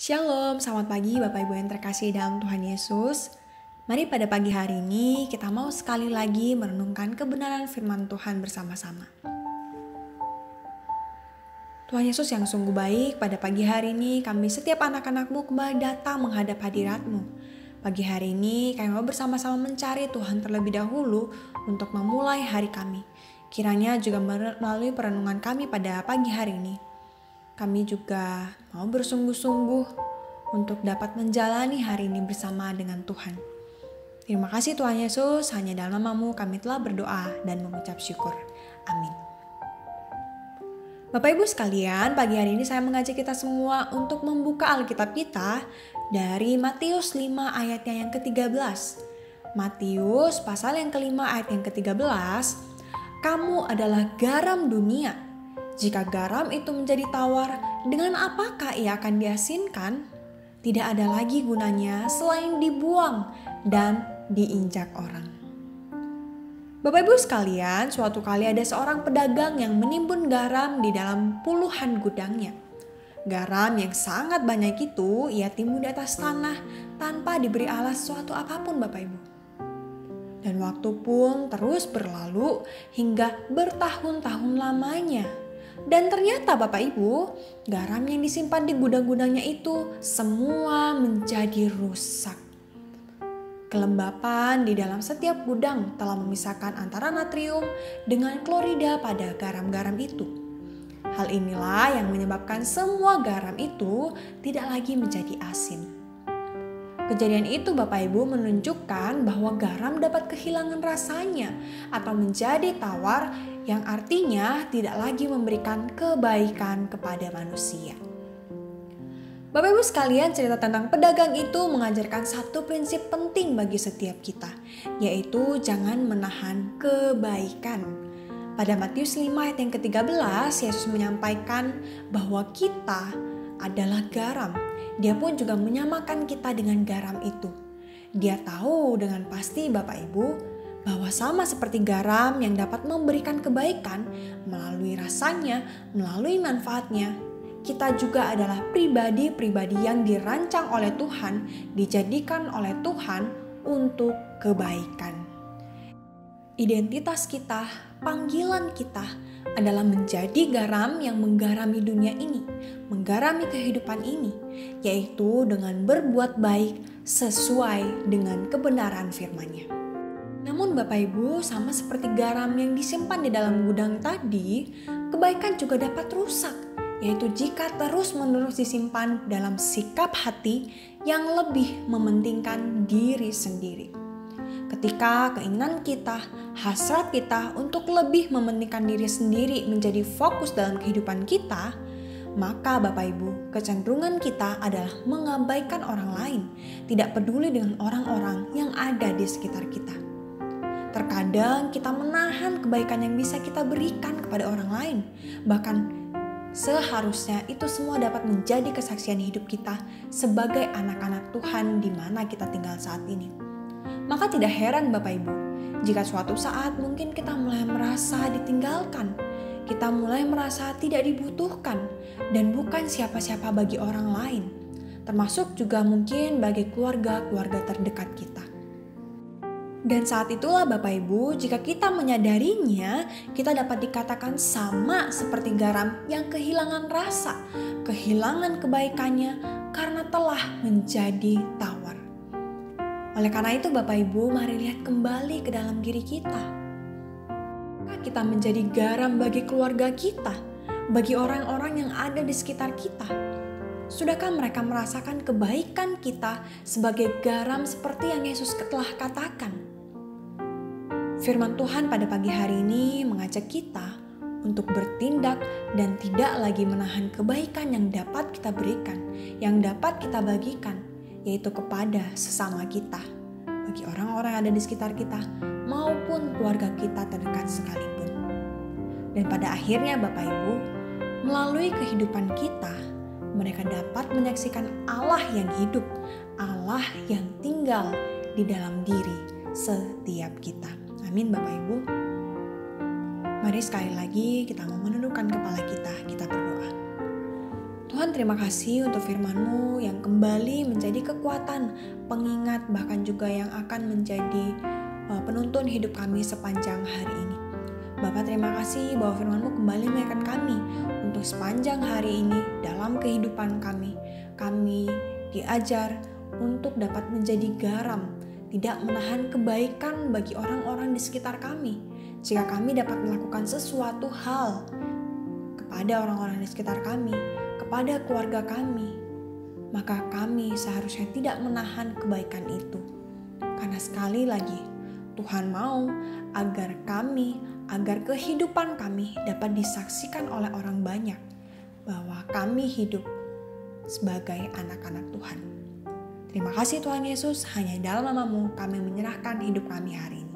Shalom, selamat pagi Bapak Ibu yang terkasih dalam Tuhan Yesus. Mari pada pagi hari ini kita mau sekali lagi merenungkan kebenaran firman Tuhan bersama-sama. Tuhan Yesus yang sungguh baik, pada pagi hari ini kami setiap anak-anak-Mu kembali datang menghadap hadirat-Mu. Pagi hari ini kami mau bersama-sama mencari Tuhan terlebih dahulu untuk memulai hari kami. Kiranya juga melalui perenungan kami pada pagi hari ini, kami juga mau bersungguh-sungguh untuk dapat menjalani hari ini bersama dengan Tuhan. Terima kasih Tuhan Yesus, hanya dalam nama-Mu kami telah berdoa dan mengucap syukur. Amin. Bapak Ibu sekalian, pagi hari ini saya mengajak kita semua untuk membuka Alkitab kita dari Matius 5 ayatnya yang ke-13. Matius pasal yang kelima ayat yang ke-13, kamu adalah garam dunia. Jika garam itu menjadi tawar, dengan apakah ia akan diasinkan? Tidak ada lagi gunanya selain dibuang dan diinjak orang. Bapak Ibu sekalian, suatu kali ada seorang pedagang yang menimbun garam di dalam puluhan gudangnya. Garam yang sangat banyak itu ia timbun di atas tanah tanpa diberi alas suatu apapun Bapak Ibu. Dan waktu pun terus berlalu hingga bertahun-tahun lamanya. Dan ternyata Bapak Ibu, garam yang disimpan di gudang-gudangnya itu semua menjadi rusak. Kelembapan di dalam setiap gudang telah memisahkan antara natrium dengan klorida pada garam-garam itu. Hal inilah yang menyebabkan semua garam itu tidak lagi menjadi asin. Kejadian itu Bapak Ibu menunjukkan bahwa garam dapat kehilangan rasanya atau menjadi tawar, yang artinya tidak lagi memberikan kebaikan kepada manusia. Bapak Ibu sekalian, cerita tentang pedagang itu mengajarkan satu prinsip penting bagi setiap kita, yaitu jangan menahan kebaikan. Pada Matius 5 ayat yang ke-13, Yesus menyampaikan bahwa kita adalah garam. Dia pun juga menyamakan kita dengan garam itu. Dia tahu dengan pasti Bapak Ibu bahwa sama seperti garam yang dapat memberikan kebaikan melalui rasanya, melalui manfaatnya, kita juga adalah pribadi-pribadi yang dirancang oleh Tuhan, dijadikan oleh Tuhan untuk kebaikan. Identitas kita, panggilan kita adalah menjadi garam yang menggarami dunia ini, menggarami kehidupan ini, yaitu dengan berbuat baik sesuai dengan kebenaran firman-Nya. Namun Bapak Ibu, sama seperti garam yang disimpan di dalam gudang tadi, kebaikan juga dapat rusak, yaitu jika terus-menerus disimpan dalam sikap hati yang lebih mementingkan diri sendiri. Ketika keinginan kita, hasrat kita untuk lebih mementingkan diri sendiri menjadi fokus dalam kehidupan kita, maka Bapak Ibu, kecenderungan kita adalah mengabaikan orang lain, tidak peduli dengan orang-orang yang ada di sekitar kita. Terkadang kita menahan kebaikan yang bisa kita berikan kepada orang lain, bahkan seharusnya itu semua dapat menjadi kesaksian hidup kita sebagai anak-anak Tuhan di mana kita tinggal saat ini. Maka tidak heran Bapak Ibu, jika suatu saat mungkin kita mulai merasa ditinggalkan, kita mulai merasa tidak dibutuhkan dan bukan siapa-siapa bagi orang lain, termasuk juga mungkin bagi keluarga-keluarga terdekat kita. Dan saat itulah Bapak Ibu, jika kita menyadarinya, kita dapat dikatakan sama seperti garam yang kehilangan rasa, kehilangan kebaikannya karena telah menjadi tawar. Oleh karena itu Bapak Ibu, mari lihat kembali ke dalam diri kita. Kita menjadi garam bagi keluarga kita, bagi orang-orang yang ada di sekitar kita. Sudahkah mereka merasakan kebaikan kita sebagai garam seperti yang Yesus telah katakan? Firman Tuhan pada pagi hari ini mengajak kita untuk bertindak dan tidak lagi menahan kebaikan yang dapat kita berikan, yang dapat kita bagikan, yaitu kepada sesama kita, bagi orang-orang yang ada di sekitar kita maupun keluarga kita terdekat sekalipun. Dan pada akhirnya Bapak Ibu, melalui kehidupan kita, mereka dapat menyaksikan Allah yang hidup, Allah yang tinggal di dalam diri setiap kita. Amin Bapak Ibu. Mari sekali lagi kita mau menundukkan kepala kita berdoa. Tuhan, terima kasih untuk firman-Mu yang kembali menjadi kekuatan, pengingat, bahkan juga yang akan menjadi penuntun hidup kami sepanjang hari ini. Bapa, terima kasih bahwa firman-Mu kembali mengingatkan kami untuk sepanjang hari ini dalam kehidupan kami. Kami diajar untuk dapat menjadi garam, tidak menahan kebaikan bagi orang-orang di sekitar kami. Jika kami dapat melakukan sesuatu hal kepada orang-orang di sekitar kami, kepada keluarga kami, maka kami seharusnya tidak menahan kebaikan itu. Karena sekali lagi, Tuhan mau agar kehidupan kami dapat disaksikan oleh orang banyak bahwa kami hidup sebagai anak-anak Tuhan. Terima kasih Tuhan Yesus, hanya dalam nama-Mu kami menyerahkan hidup kami hari ini.